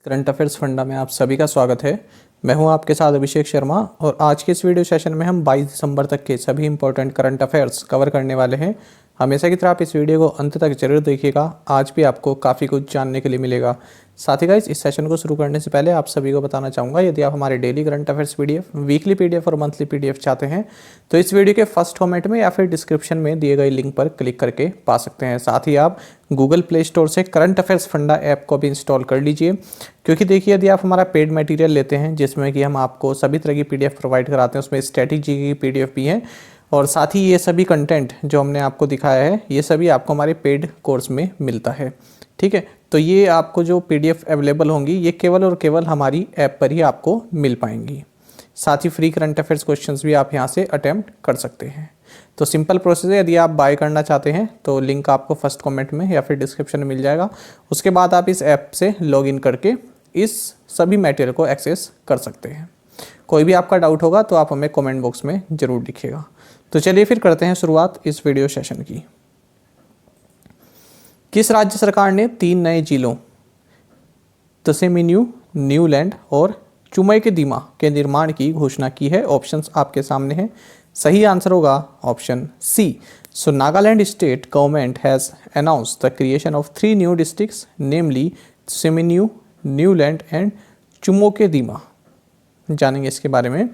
Current affairs funda में आप सभी का स्वागत है। मैं हूं आपके साथ अभिषेक शर्मा और आज के इस वीडियो सेशन में हम 22 दिसंबर तक के सभी इंपॉर्टेंट करंट अफेयर्स कवर करने वाले हैं। हमेशा की तरह आप इस वीडियो को अंत तक जरूर देखिएगा, आज भी आपको काफ़ी कुछ जानने के लिए मिलेगा। साथ ही गाइस, इस सेशन को शुरू करने से पहले आप सभी को बताना चाहूँगा, यदि आप हमारे daily current affairs PDF, weekly PDF और मंथली पीडीएफ चाहते हैं तो इस वीडियो के फर्स्ट कमेंट में या फिर डिस्क्रिप्शन में दिए गए लिंक पर क्लिक करके पा सकते हैं। साथ ही आप गूगल प्ले स्टोर से करंट अफेयर्स फंडा ऐप को भी इंस्टॉल कर लीजिए, क्योंकि देखिए यदि आप हमारा पेड मटेरियल लेते हैं जिसमें कि हम आपको सभी तरह की पीडीएफ प्रोवाइड कराते हैं, उसमें स्टैटिक जीके की पीडीएफ भी है और साथ ही ये सभी कंटेंट जो हमने आपको दिखाया है ये सभी आपको हमारे पेड कोर्स में मिलता है। ठीक है, तो ये आपको जो पीडीएफ अवेलेबल होंगी ये केवल और केवल हमारी ऐप पर ही आपको मिल पाएंगी। साथ ही फ्री करंट अफेयर्स क्वेश्चंस भी आप यहाँ से अटेम्प्ट कर सकते हैं। तो सिंपल प्रोसेस है, यदि आप बाय करना चाहते हैं तो लिंक आपको फर्स्ट कमेंट में या फिर डिस्क्रिप्शन में मिल जाएगा। उसके बाद आप इस ऐप से लॉगिन करके इस सभी मटेरियल को एक्सेस कर सकते हैं। कोई भी आपका डाउट होगा तो आप हमें कमेंट बॉक्स में ज़रूर लिखिएगा। तो चलिए फिर करते हैं शुरुआत इस वीडियो सेशन की। किस राज्य सरकार ने 3 नए जिलों तसेमिन्यू, न्यूलैंड और चुमैकेदीमा के निर्माण की घोषणा की है? ऑप्शंस आपके सामने हैं। सही आंसर होगा option C. So Nagaland state government has announced the creation of 3 new districts namely Tseminyu, Niuland and Chumoukedima. जानेंगे इसके बारे में।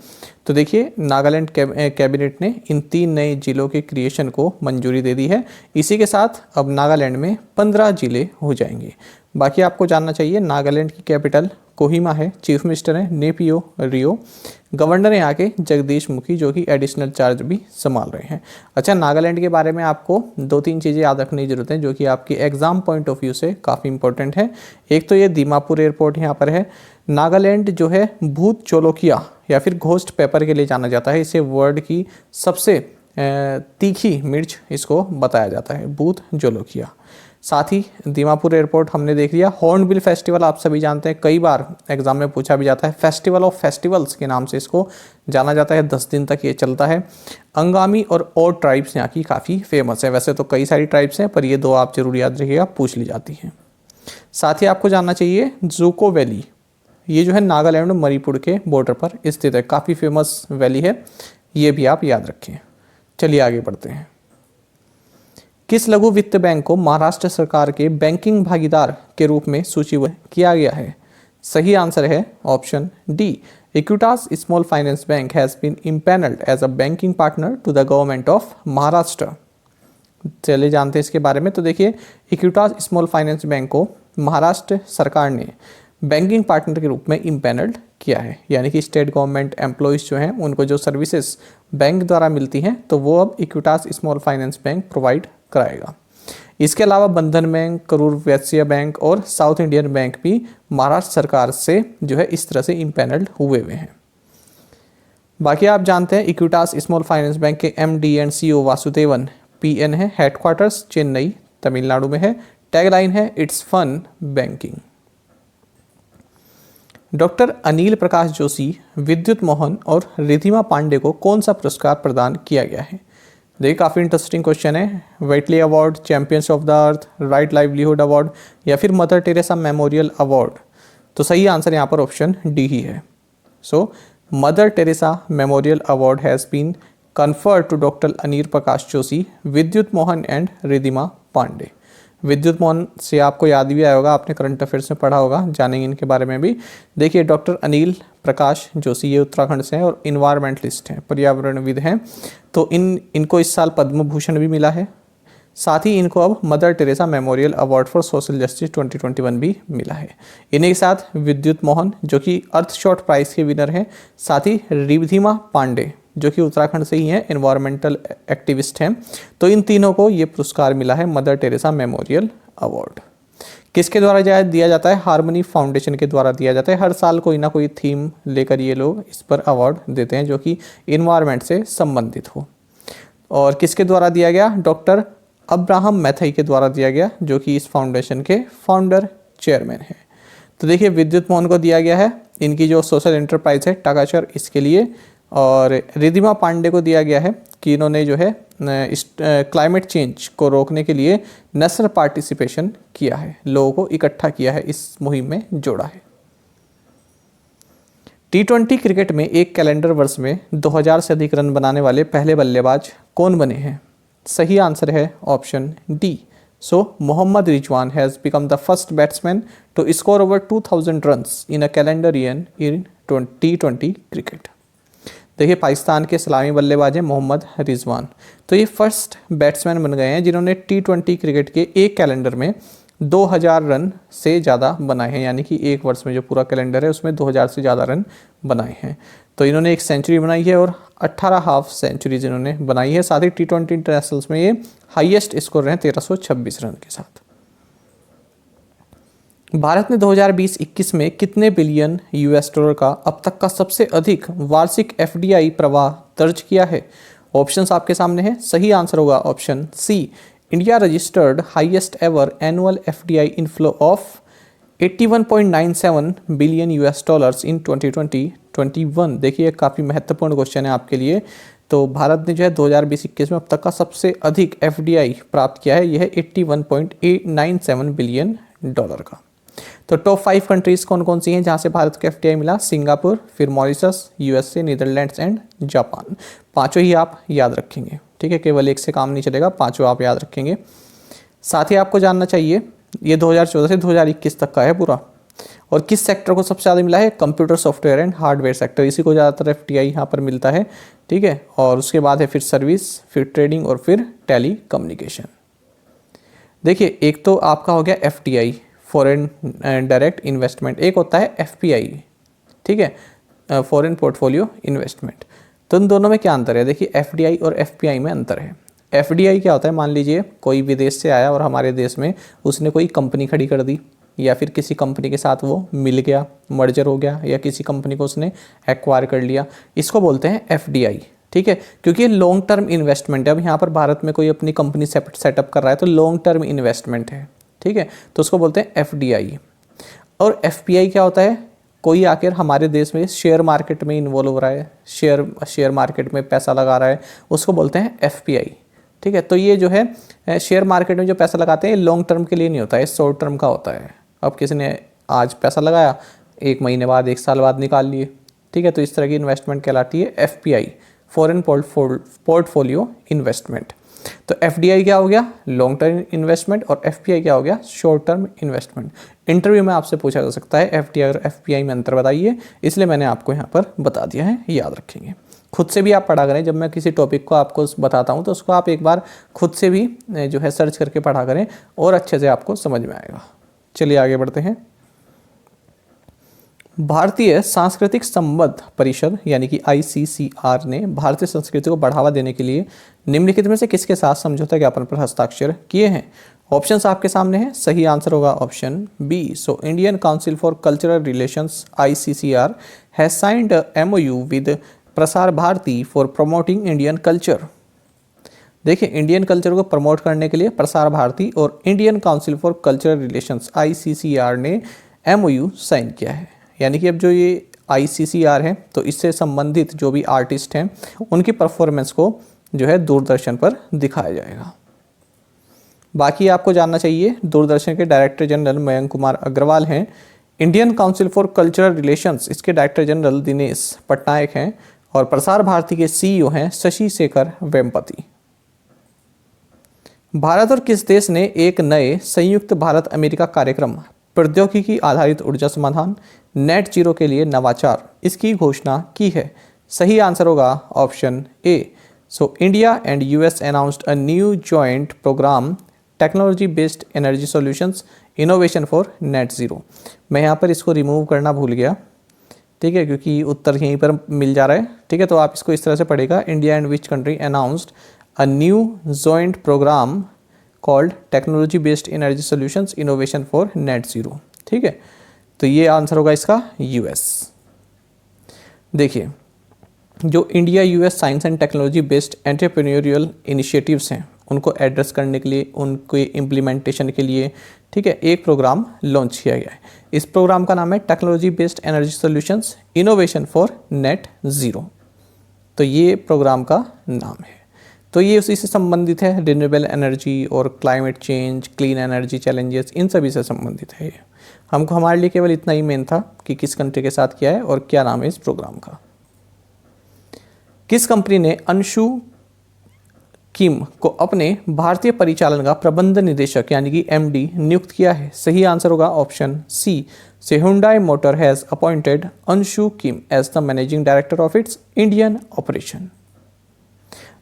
तो देखिए, नागालैंड कैबिनेट ने इन 3 नए जिलों के क्रिएशन को मंजूरी दे दी है। इसी के साथ अब नागालैंड में 15 जिले हो जाएंगे। बाकी आपको जानना चाहिए, नागालैंड की कैपिटल कोहिमा है, चीफ मिनिस्टर है नेपियो रियो, गवर्नर यहाँ के जगदीश मुखी जो कि एडिशनल चार्ज भी संभाल रहे हैं। अच्छा, नागालैंड के बारे में आपको 2-3 चीज़ें याद रखने की जरूरत है जो कि आपकी एग्जाम पॉइंट ऑफ व्यू से काफ़ी इंपॉर्टेंट है। एक तो ये दीमापुर एयरपोर्ट यहाँ पर है। नागालैंड जो है भूत जोलोकिया या फिर घोस्ट पेपर के लिए जाना जाता है। इसे वर्ल्ड की सबसे तीखी मिर्च इसको बताया जाता है, भूत जोलोकिया। साथ ही दीमापुर एयरपोर्ट हमने देख लिया। हॉर्नबिल फेस्टिवल आप सभी जानते हैं, कई बार एग्जाम में पूछा भी जाता है। फेस्टिवल ऑफ फेस्टिवल्स के नाम से इसको जाना जाता है। 10 दिन तक ये चलता है। अंगामी और ट्राइब्स यहाँ की काफ़ी फेमस है। वैसे तो कई सारी ट्राइब्स हैं पर ये 2 आप जरूर याद रखिएगा, पूछ ली जाती हैं। साथ ही आपको जानना चाहिए, जूको वैली ये जो है नागालैंड और मणिपुर के बॉर्डर पर स्थित है। काफ़ी फेमस वैली है, ये भी आप याद रखें। चलिए आगे बढ़ते हैं। किस लघु वित्त बैंक को महाराष्ट्र सरकार के बैंकिंग भागीदार के रूप में सूचीबद्ध किया गया है? सही आंसर है option D. Equitas small finance bank has been empanelled as a banking partner to the government of Maharashtra. चलिए जानते हैं इसके बारे में। तो देखिए, इक्विटास स्मॉल फाइनेंस बैंक को महाराष्ट्र सरकार ने बैंकिंग पार्टनर के रूप में इम्पैनल्ड किया है, यानी कि स्टेट गवर्नमेंट एम्प्लॉयज़ जो हैं उनको जो सर्विसेज बैंक द्वारा मिलती हैं तो वो अब Equitas small finance bank provide कराएगा। इसके अलावा बंधन बैंक, करूर वैश्य बैंक और साउथ इंडियन बैंक भी महाराष्ट्र सरकार से जो है इस तरह से इम्पैनल्ड हुए हैं। बाकी आप जानते हैं, इक्विटास स्मॉल फाइनेंस बैंक के MD and CEO Vasudevan PN है। हेडक्वार्टर्स चेन्नई तमिलनाडु में है। टैगलाइन है it's fun banking. Doctor Anil Prakash Joshi, Vidyut Mohan और रिधिमा पांडे को कौन सा पुरस्कार प्रदान किया गया है? देखिए, काफ़ी इंटरेस्टिंग क्वेश्चन है। Whitley award, champions of the earth, right livelihood award या फिर मदर टेरेसा मेमोरियल अवार्ड? तो सही आंसर यहाँ पर ऑप्शन डी ही है। So mother Teresa memorial award has been conferred to doctor Anil Prakash Joshi, Vidyut Mohan and Ridhima Pandey. विद्युत मोहन से आपको याद भी आया होगा, आपने करंट अफेयर्स में पढ़ा होगा, जानेंगे इनके बारे में भी। देखिए, डॉक्टर अनिल प्रकाश जोशी ये उत्तराखंड से हैं और इन्वायरमेंटलिस्ट हैं, पर्यावरणविद हैं। तो इनको इस साल पद्म भूषण भी मिला है। साथ ही इनको अब mother Teresa memorial award for social justice 2021 भी मिला है। इन्हीं के साथ विद्युत मोहन जो कि अर्थशॉट प्राइज के विनर हैं, साथ ही रिधिमा पांडे जो कि उत्तराखंड से ही हैं, एनवायरमेंटल एक्टिविस्ट हैं। तो इन तीनों को ये पुरस्कार मिला है, मदर टेरेसा मेमोरियल अवार्ड। किसके द्वारा दिया जाता है? हार्मनी फाउंडेशन के द्वारा दिया जाता है। हर साल कोई ना कोई थीम लेकर ये लोग इस पर अवार्ड देते हैं जो कि इन्वायरमेंट से संबंधित हो। और किसके द्वारा दिया गया? डॉक्टर अब्राहम मैथई के द्वारा दिया गया जो कि इस फाउंडेशन के फाउंडर चेयरमैन हैं। तो देखिए, विद्युत मोहन को दिया गया है इनकी जो सोशल एंटरप्राइज है टाकाचर, इसके लिए। और रिधिमा पांडे को दिया गया है कि इन्होंने जो है क्लाइमेट चेंज को रोकने के लिए नेशनल पार्टिसिपेशन किया है, लोगों को इकट्ठा किया है, इस मुहिम में जोड़ा है। T20 क्रिकेट में एक कैलेंडर वर्ष में 2000 से अधिक रन बनाने वाले पहले बल्लेबाज कौन बने हैं? सही आंसर है option D. So Mohammad Rizwan has become the first batsman to score over 2000 runs in a calendar year in T20 cricket. देखिए पाकिस्तान के सलामी बल्लेबाज हैं मोहम्मद रिजवान, तो ये फर्स्ट बैट्समैन बन गए हैं जिन्होंने T20 क्रिकेट के एक कैलेंडर में 2000 रन से ज़्यादा बनाए हैं, यानी कि एक वर्ष में जो पूरा कैलेंडर है उसमें 2000 से ज़्यादा रन बनाए हैं। तो इन्होंने एक सेंचुरी बनाई है और 18 हाफ सेंचुरीज इन्होंने बनाई है। साथ ही T20 इंटरनेशनल्स में ये हाईएस्ट स्कोर रहे 1326 रन के साथ। भारत ने 2020-21 में कितने बिलियन US डॉलर का अब तक का सबसे अधिक वार्षिक FDI प्रवाह दर्ज किया है? ऑप्शंस आपके सामने हैं। सही आंसर होगा option C. India registered highest ever annual FDI inflow of 81.97 billion US dollars in 2020-21। देखिए काफ़ी महत्वपूर्ण क्वेश्चन है आपके लिए। तो भारत ने जो है 2020-21 में अब तक का सबसे अधिक FDI प्राप्त किया है, यह है 81.97 बिलियन डॉलर का। तो टॉप 5 कंट्रीज़ कौन कौन सी हैं जहां से भारत को FDI मिला? सिंगापुर, फिर Mauritius, USA, Netherlands and Japan. पांचों ही आप याद रखेंगे, ठीक है, केवल एक से काम नहीं चलेगा, पांचों आप याद रखेंगे। साथ ही आपको जानना चाहिए ये 2014 से 2021 तक का है पूरा, और किस सेक्टर को सबसे ज़्यादा मिला है? Computer software and hardware sector, इसी को ज़्यादातर FDI यहाँ पर मिलता है, ठीक है। और उसके बाद है फिर सर्विस, फिर ट्रेडिंग और फिर टेली कम्युनिकेशन। देखिए एक तो आपका हो गया FDI फॉरेन डायरेक्ट इन्वेस्टमेंट, एक होता है FPI, ठीक है, फॉरेन पोर्टफोलियो इन्वेस्टमेंट। तो इन दोनों में क्या अंतर है? देखिए FDI और FPI में अंतर है। FDI क्या होता है? मान लीजिए कोई विदेश से आया और हमारे देश में उसने कोई कंपनी खड़ी कर दी, या फिर किसी कंपनी के साथ वो मिल गया, मर्जर हो गया, या किसी कंपनी को उसने एक्वायर कर लिया, इसको बोलते हैं FDI, ठीक है, क्योंकि ये लॉन्ग टर्म इन्वेस्टमेंट है। अब यहाँ पर भारत में कोई अपनी कंपनी सेटअप कर रहा है तो लॉन्ग टर्म इन्वेस्टमेंट है, ठीक है, तो उसको बोलते हैं FDI। और FPI क्या होता है? कोई आकर हमारे देश में शेयर मार्केट में इन्वॉल्व हो रहा है, शेयर मार्केट में पैसा लगा रहा है, उसको बोलते हैं FPI, ठीक है। तो ये जो है शेयर मार्केट में जो पैसा लगाते हैं लॉन्ग टर्म के लिए नहीं होता है, शॉर्ट टर्म का होता है। अब किसी ने आज पैसा लगाया, 1 महीने बाद, 1 साल बाद निकाल लिए, ठीक है, तो इस तरह की इन्वेस्टमेंट कहलाती है FPI, फॉरेन पोर्टफोलियो इन्वेस्टमेंट। तो FDI क्या हो गया? लॉन्ग टर्म इन्वेस्टमेंट, और FPI क्या हो गया? Short term investment. इंटरव्यू में आपसे पूछा जा सकता है FDI और FPI में अंतर बताइए, इसलिए मैंने आपको यहाँ पर बता दिया है, याद रखेंगे। खुद से भी आप पढ़ा करें, जब मैं किसी टॉपिक को आपको बताता हूँ तो उसको आप एक बार खुद से भी जो है सर्च करके पढ़ा करें और अच्छे से आपको समझ में आएगा। चलिए आगे बढ़ते हैं। भारतीय सांस्कृतिक संबंध परिषद यानी कि ICCR ने भारतीय संस्कृति को बढ़ावा देने के लिए निम्नलिखित में से किसके साथ समझौता ज्ञापन पर हस्ताक्षर किए हैं? ऑप्शंस आपके सामने हैं। सही आंसर होगा option B. So Indian council for cultural relations ICCR has signed MOU with Prasar Bharati for promoting Indian culture. देखिए इंडियन कल्चर को प्रमोट करने के लिए प्रसार भारती और Indian council for cultural relations ICCR ने MOU साइन किया है। यानी कि अब जो ये ICCR है तो इससे संबंधित जो भी आर्टिस्ट हैं उनकी परफॉर्मेंस को जो है दूरदर्शन पर दिखाया जाएगा। बाकी आपको जानना चाहिए दूरदर्शन के डायरेक्टर जनरल मयंक कुमार अग्रवाल हैं। Indian council for cultural relations इसके डायरेक्टर जनरल दिनेश पटनायक हैं और प्रसार भारती के CEO हैं शशि शेखर वेम्पति। भारत और किस देश ने एक नए संयुक्त भारत अमेरिका कार्यक्रम प्रौद्योगिकी आधारित ऊर्जा समाधान नेट जीरो के लिए नवाचार इसकी घोषणा की है? सही आंसर होगा option A. So India and US announced a new joint programme technology based energy solutions innovation for net zero. मैं यहाँ पर इसको रिमूव करना भूल गया, ठीक है, क्योंकि उत्तर यहीं पर मिल जा रहा है, ठीक है, तो आप इसको इस तरह से पढ़ेगा, India and which country announced a new joint programme called technology based energy solutions innovation for net zero, ठीक है, तो ये आंसर होगा इसका US। देखिए जो India US science and technology based entrepreneurial initiatives हैं उनको एड्रेस करने के लिए, उनके इम्प्लीमेंटेशन के लिए, ठीक है, एक प्रोग्राम लॉन्च किया गया है। इस प्रोग्राम का नाम है technology based energy solutions innovation for net zero, तो ये प्रोग्राम का नाम है। तो ये उसी से संबंधित है, रिन्यूएबल एनर्जी और climate change, clean energy challenges, इन सभी से संबंधित है ये। हमको हमारे लिए केवल इतना ही मेन था कि किस कंट्री के साथ किया है और क्या नाम है इस प्रोग्राम का। किस कंपनी ने अंशु किम को अपने भारतीय परिचालन का प्रबंध निदेशक यानी कि एमडी नियुक्त किया है? सही आंसर होगा option C. So Hyundai motor has appointed Unsoo Kim as the managing director of its Indian operation.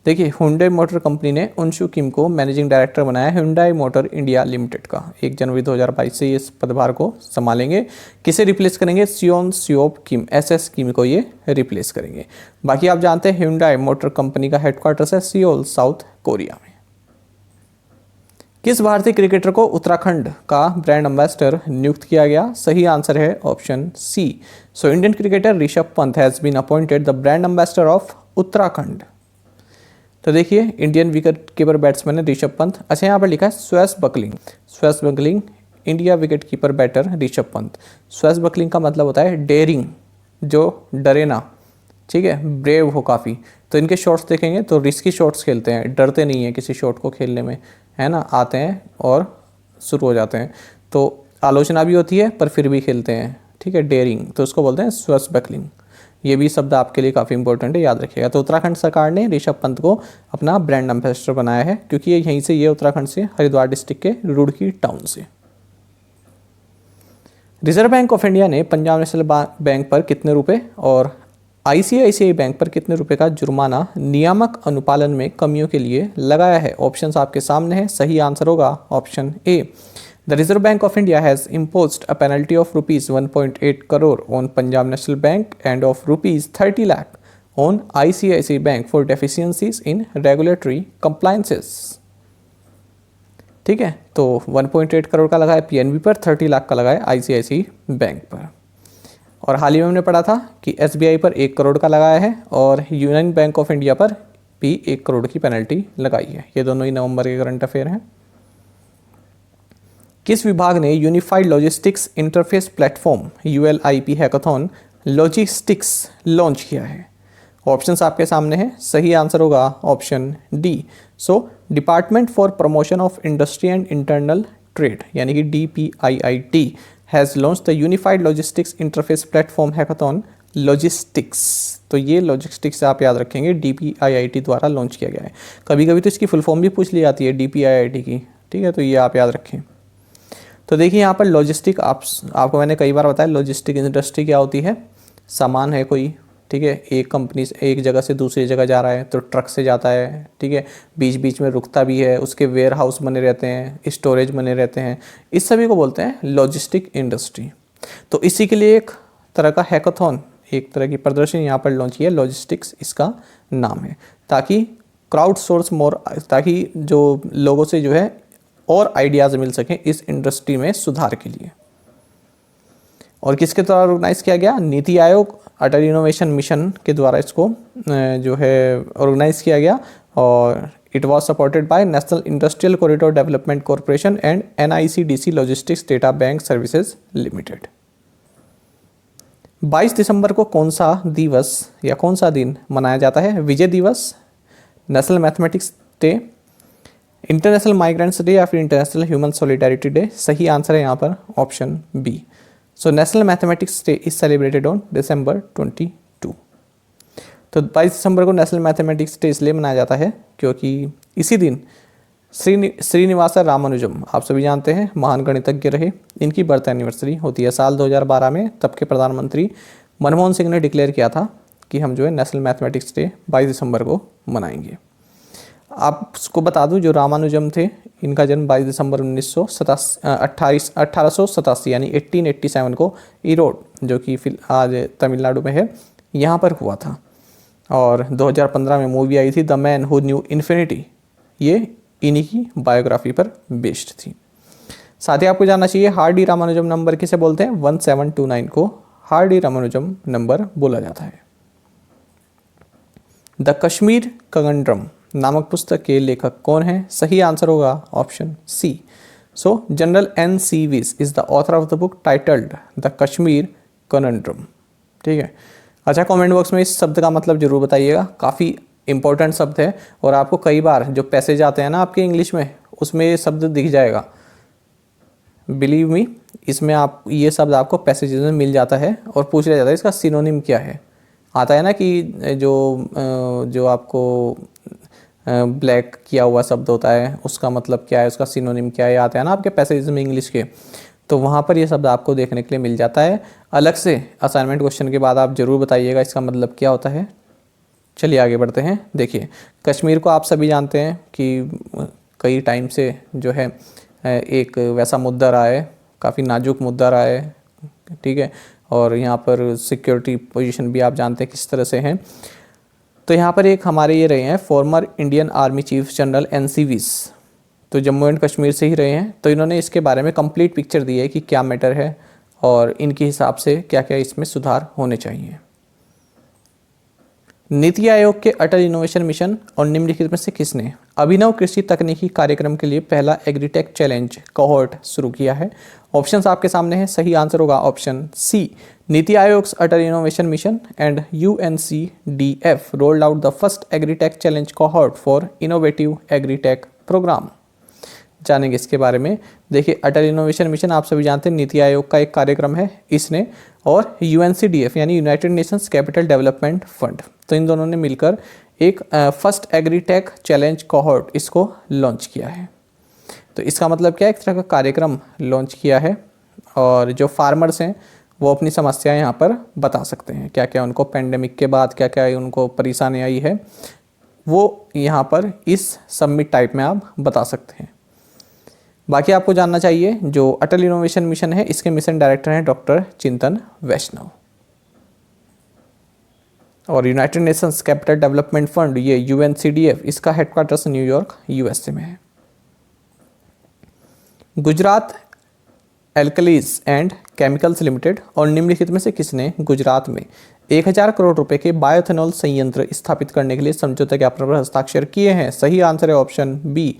देखिए, Hyundai मोटर कंपनी ने अंशु किम को मैनेजिंग डायरेक्टर बनाया Hyundai मोटर इंडिया लिमिटेड का। 1 जनवरी 2022 से ये इस पदभार को संभालेंगे। किसे रिप्लेस करेंगे? सियोन सियोप किम, एसएस किम को ये रिप्लेस करेंगे। बाकी आप जानते हैं Hyundai मोटर कंपनी का हेडक्वार्टर्स है सियोल, साउथ कोरिया में। किस भारतीय क्रिकेटर को उत्तराखंड का ब्रांड एम्बेसडर नियुक्त किया गया? सही आंसर है option C. So Indian cricketer Rishabh Pant has been appointed the brand ambassador of Uttarakhand. तो देखिए, इंडियन विकेट कीपर बैट्समैन है ऋषभ पंत। अच्छा, यहाँ पर लिखा है swashbuckling. Swashbuckling India wicket keeper batter Rishabh Pant. Swashbuckling का मतलब होता है डेयरिंग, जो डरे ना, ठीक है, ब्रेव हो काफ़ी। तो इनके शॉट्स देखेंगे तो रिस्की शॉट्स खेलते हैं, डरते नहीं हैं किसी शॉट को खेलने में, है ना, आते हैं और शुरू हो जाते हैं। तो आलोचना भी होती है पर फिर भी खेलते हैं, ठीक है, डेयरिंग, तो उसको बोलते हैं स्वेस बकलिंग। ये भी शब्द आपके लिए काफ़ी इंपॉर्टेंट है, याद रखिएगा। तो उत्तराखंड सरकार ने ऋषभ पंत को अपना ब्रांड एम्बेसडर बनाया है क्योंकि ये यहीं से, ये उत्तराखंड से, हरिद्वार डिस्ट्रिक्ट के रुड़की टाउन से। रिजर्व बैंक ऑफ इंडिया ने पंजाब नेशनल बैंक पर कितने रुपए और आईसीआईसीआई बैंक पर कितने रुपए का जुर्माना नियामक अनुपालन में कमियों के लिए लगाया है? ऑप्शंस आपके सामने हैं। सही आंसर होगा option A. The Reserve Bank of India has imposed a penalty of rupees 1.8 crore on Punjab National Bank and of rupees 30 lakh on ICICI Bank for deficiencies in regulatory compliances। ठीक है, तो 1.8 करोड़ का लगाया PNB पर, 30 लाख का लगाया ICICI bank पर। और हाल ही में हमने पढ़ा था कि एसबीआई पर 1 करोड़ का लगाया है और यूनियन बैंक ऑफ इंडिया पर भी 1 करोड़ की पेनल्टी लगाई है। ये दोनों ही नवंबर के करंट अफेयर हैं। किस विभाग ने unified logistics interface platform ULIP hackathon logistics launch किया है? ऑप्शंस आपके सामने हैं। सही आंसर होगा option D. So department for promotion of industry and internal trade यानी कि DPIIT has launch the unified logistics interface platform hackathon logistics. तो ये लॉजिस्टिक्स आप याद रखेंगे, DPIIT द्वारा लॉन्च किया गया है। कभी कभी तो इसकी फुल फॉर्म भी पूछ ली जाती है DPIIT की, ठीक है, तो ये आप याद रखें। तो देखिए, यहाँ पर लॉजिस्टिक आपको मैंने कई बार बताया, लॉजिस्टिक इंडस्ट्री क्या होती है? सामान है कोई, ठीक है, एक कंपनी से एक जगह से दूसरी जगह जा रहा है तो ट्रक से जाता है, ठीक है, बीच बीच में रुकता भी है, उसके वेयर हाउस बने रहते हैं, स्टोरेज बने रहते हैं, इस सभी को बोलते हैं लॉजिस्टिक इंडस्ट्री। तो इसी के लिए एक तरह का हैकाथॉन, एक तरह की प्रदर्शनी यहाँ पर लॉन्च किया, लॉजिस्टिक्स इसका नाम है, ताकि क्राउड सोर्स मोर, ताकि जो लोगों से जो है और आइडियाज़ मिल सकें इस इंडस्ट्री में सुधार के लिए। और किसके द्वारा ऑर्गेनाइज किया गया? नीति आयोग अटल इनोवेशन मिशन के द्वारा इसको जो है ऑर्गेनाइज किया गया और it was supported by national industrial corridor development corporation and NICDC logistics data bank services limited. 22 दिसंबर को कौन सा दिवस या कौन सा दिन मनाया जाता है? Vijay Diwas, national mathematics day, international migrants day या फिर इंटरनेशनल ह्यूमन सॉलिडारिटी डे? सही आंसर है यहाँ पर option B. So national mathematics day is celebrated on December 22। तो 22 दिसंबर को नेशनल मैथमेटिक्स डे इसलिए मनाया जाता है क्योंकि इसी दिन श्रीनिवासा रामानुजम, आप सभी जानते हैं, महान गणितज्ञ रहे, इनकी बर्थ एनिवर्सरी होती है। साल 2012 में तब के प्रधानमंत्री मनमोहन सिंह ने डिक्लेयर किया था कि हम जो है नेशनल मैथमेटिक्स डे 22 दिसंबर को मनाएंगे। आपको बता दूं, जो रामानुजम थे इनका जन्म 22 दिसंबर 1887 यानी 1887 को इरोड, जो कि आज तमिलनाडु में है, यहाँ पर हुआ था। और 2015 में मूवी आई थी the man who knew infinity, ये इन्हीं की बायोग्राफी पर बेस्ड थी। साथ ही आपको जानना चाहिए हार्डी रामानुजम नंबर किसे बोलते हैं? 1729 को हार्डी रामानुजम नंबर बोला जाता है। द कश्मीर कंगंड्रम नामक पुस्तक के लेखक कौन है? सही आंसर होगा option C. So general NC Vyas is the author of the book titled the Kashmir conundrum. ठीक है, अच्छा, कमेंट बॉक्स में इस शब्द का मतलब जरूर बताइएगा, काफ़ी इंपॉर्टेंट शब्द है और आपको कई बार जो पैसेज आते हैं ना आपके इंग्लिश में, उसमें ये शब्द दिख जाएगा। बिलीव मी, इसमें आप ये शब्द आपको पैसेजेस में मिल जाता है और पूछ लिया जाता है इसका सिनोनिम क्या है। आता है ना कि जो आपको ब्लैक किया हुआ शब्द होता है उसका मतलब क्या है, उसका सिनोनिम क्या है, आता है ना आपके पैसेजेस में इंग्लिश के, तो वहाँ पर ये शब्द आपको देखने के लिए मिल जाता है। अलग से असाइनमेंट क्वेश्चन के बाद आप ज़रूर बताइएगा इसका मतलब क्या होता है। चलिए आगे बढ़ते हैं। देखिए, कश्मीर को आप सभी जानते हैं कि कई टाइम से जो है एक वैसा मुद्दा रहा है, काफ़ी नाजुक मुद्दा रहा है, ठीक है, और यहाँ पर सिक्योरिटी पोजीशन भी आप जानते हैं किस तरह से हैं। तो यहाँ पर एक हमारे ये रहे हैं former Indian army chief general NCVs, तो जम्मू एंड कश्मीर से ही रहे हैं। तो इन्होंने इसके बारे में कंप्लीट पिक्चर दी है कि क्या मैटर है और इनके हिसाब से क्या क्या इसमें सुधार होने चाहिए। नीति आयोग के अटल इनोवेशन मिशन और निम्नलिखित में से किसने अभिनव कृषि तकनीकी कार्यक्रम के लिए पहला एग्रीटेक चैलेंज कोहोर्ट शुरू किया है? ऑप्शंस आपके सामने हैं। सही आंसर होगा option C, NITI Aayog Atal innovation mission and UNCDF rolled out the first agritech challenge cohort for innovative agritech programme. जानेंगे इसके बारे में। देखिए, अटल इनोवेशन मिशन आप सभी जानते हैं नीति आयोग का एक कार्यक्रम है इसने, और UNCDF यानी United Nations capital development fund, तो इन दोनों ने मिलकर एक फर्स्ट एग्रीटेक चैलेंज कोहोर्ट इसको लॉन्च किया है। तो इसका मतलब क्या है, एक तरह का कार्यक्रम लॉन्च किया है और जो फार्मर्स हैं वो अपनी समस्याएं यहाँ पर बता सकते हैं, क्या क्या उनको पेंडेमिक के बाद क्या क्या उनको परेशानी आई है वो यहाँ पर इस सबमिट टाइप में आप बता सकते हैं। बाकी आपको जानना चाहिए जो अटल इनोवेशन मिशन है इसके मिशन डायरेक्टर हैं डॉक्टर चिंतन वैष्णव, और United Nations capital development fund ये UNCDF इसका हेडक्वार्टर्स न्यूयॉर्क USA में है। Gujarat alkalies and chemicals limited और निम्नलिखित में से किसने गुजरात में 1000 करोड़ रुपए के बायोथेनॉल संयंत्र स्थापित करने के लिए समझौता ज्ञापन पर हस्ताक्षर किए हैं? सही आंसर है option B,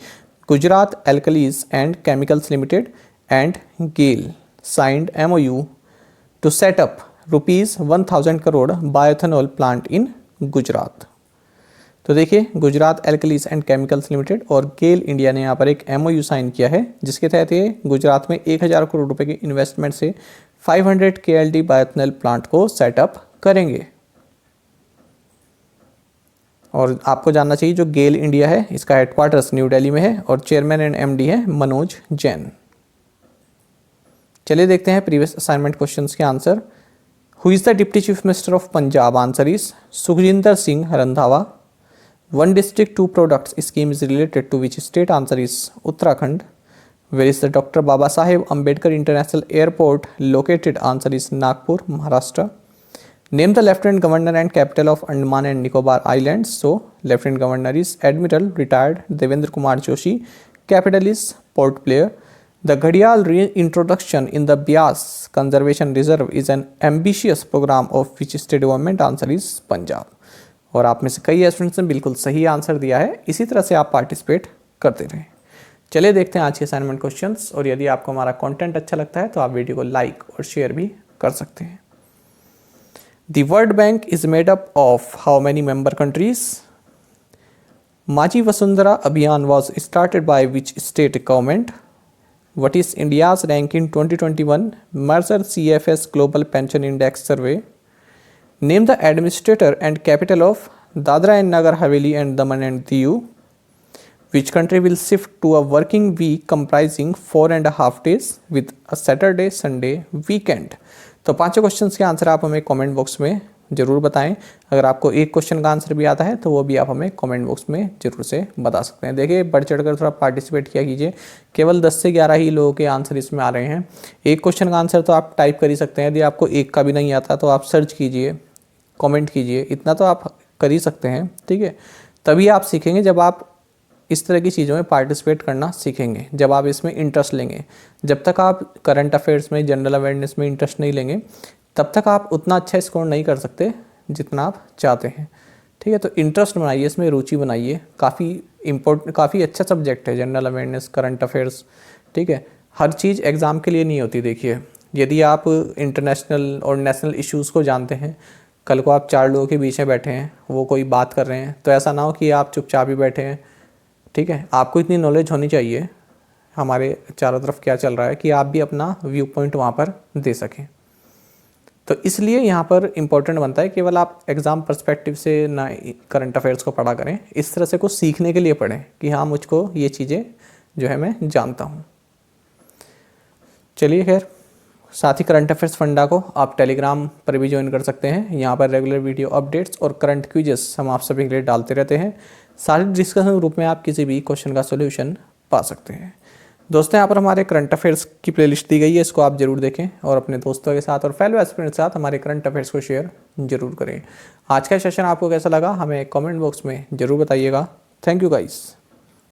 Gujarat alkalies and chemicals limited and GAIL signed MOU to set up ₹1000 crore bioethanol plant in Gujarat. तो देखिए, Gujarat alkalies and chemicals limited और गेल इंडिया ने यहाँ पर एक MOU साइन किया है जिसके तहत ये गुजरात में 1000 करोड़ रुपए के इन्वेस्टमेंट से 500 KLD बायोथेनॉल प्लांट को सेटअप करेंगे। और आपको जानना चाहिए जो गेल इंडिया है इसका हेडक्वार्टर्स न्यू दिल्ली में है और चेयरमैन एंड MD है मनोज जैन। चलिए देखते हैं प्रीवियस असाइनमेंट क्वेश्चंस के answer. Who is the deputy chief minister of Punjab? Answer is Sukhjinder Singh Randhawa. One district two products scheme is related to which state? Answer is Uttarakhand. Where is the doctor Baba Saheb Ambedkar international airport located? Answer is Nagpur, Maharashtra. Name the Lieutenant Governor and capital of Andaman and Nicobar Islands. So, Lieutenant Governor is Admiral retired Devendra Kumar Joshi. Capital is Port Blair. The Ghadial reintroduction in the Beas Conservation Reserve is an ambitious program of which state government? Answer is Punjab. और आप में से कई students ने बिल्कुल सही answer दिया है। इसी तरह से आप पार्टिसिपेट करते रहें। चलिए देखते हैं आज के असाइनमेंट क्वेश्चंस, और यदि आपको हमारा कंटेंट अच्छा लगता है तो आप वीडियो को लाइक और शेयर भी कर सकते हैं। The World Bank is made up of how many member countries? Maji Vasundhara Abhiyan was started by which state government? What is India's rank in 2021 Mercer CFS Global Pension Index survey? Name the administrator and capital of Dadra and Nagar Haveli and Daman and Diu. Which country will shift to a working week comprising 4.5 days with a Saturday Sunday weekend? तो पांचों questions के answer आप हमें comment box में ज़रूर बताएं। अगर आपको एक क्वेश्चन का आंसर भी आता है तो वो भी आप हमें कमेंट बॉक्स में ज़रूर से बता सकते हैं। देखिए, बढ़ चढ़कर थोड़ा पार्टिसिपेट किया कीजिए। केवल 10 से 11 ही लोगों के आंसर इसमें आ रहे हैं। एक क्वेश्चन का आंसर तो आप टाइप कर ही सकते हैं। यदि आपको एक का भी नहीं आता तो आप सर्च कीजिए, कमेंट कीजिए, इतना तो आप कर ही सकते हैं, ठीक है। तभी आप सीखेंगे जब आप इस तरह की चीज़ों में पार्टिसिपेट करना सीखेंगे, जब आप इसमें इंटरेस्ट लेंगे। जब तक आप करंट अफेयर्स में, जनरल अवेयरनेस में इंटरेस्ट नहीं लेंगे तब तक आप उतना अच्छा स्कोर नहीं कर सकते जितना आप चाहते हैं, ठीक है। तो इंटरेस्ट बनाइए, इसमें रुचि बनाइए। काफ़ी अच्छा सब्जेक्ट है जनरल अवेयरनेस, करंट अफेयर्स, ठीक है। हर चीज़ एग्ज़ाम के लिए नहीं होती। देखिए, यदि आप इंटरनेशनल और नेशनल इश्यूज़ को जानते हैं, कल को आप 4 लोगों के बीच में बैठे हैं, वो कोई बात कर रहे हैं, तो ऐसा ना हो कि आप चुपचाप ही बैठे हैं, ठीक है। आपको इतनी नॉलेज होनी चाहिए, हमारे चारों तरफ क्या चल रहा है, कि आप भी अपना व्यू पॉइंट वहाँ पर दे सकें। तो इसलिए यहाँ पर इम्पोर्टेंट बनता है केवल आप एग्ज़ाम पर्सपेक्टिव से ना करंट अफेयर्स को पढ़ा करें, इस तरह से कुछ सीखने के लिए पढ़ें कि हाँ मुझको ये चीज़ें जो है मैं जानता हूँ। चलिए खैर, साथ ही करंट अफेयर्स फंडा को आप टेलीग्राम पर भी ज्वाइन कर सकते हैं। यहाँ पर रेगुलर वीडियो अपडेट्स और करंट क्विजेस हम आप सभी के लिए डालते रहते हैं। साथ ही डिस्कशन ग्रुप में आप किसी भी क्वेश्चन का सोल्यूशन पा सकते हैं। दोस्तों, यहाँ पर हमारे करंट अफेयर्स की प्लेलिस्ट दी गई है, इसको आप जरूर देखें और अपने दोस्तों के साथ और फेलो एस्पिरेंट्स के साथ हमारे करंट अफेयर्स को शेयर जरूर करें। आज का सेशन आपको कैसा लगा हमें कमेंट बॉक्स में जरूर बताइएगा। Thank you guys.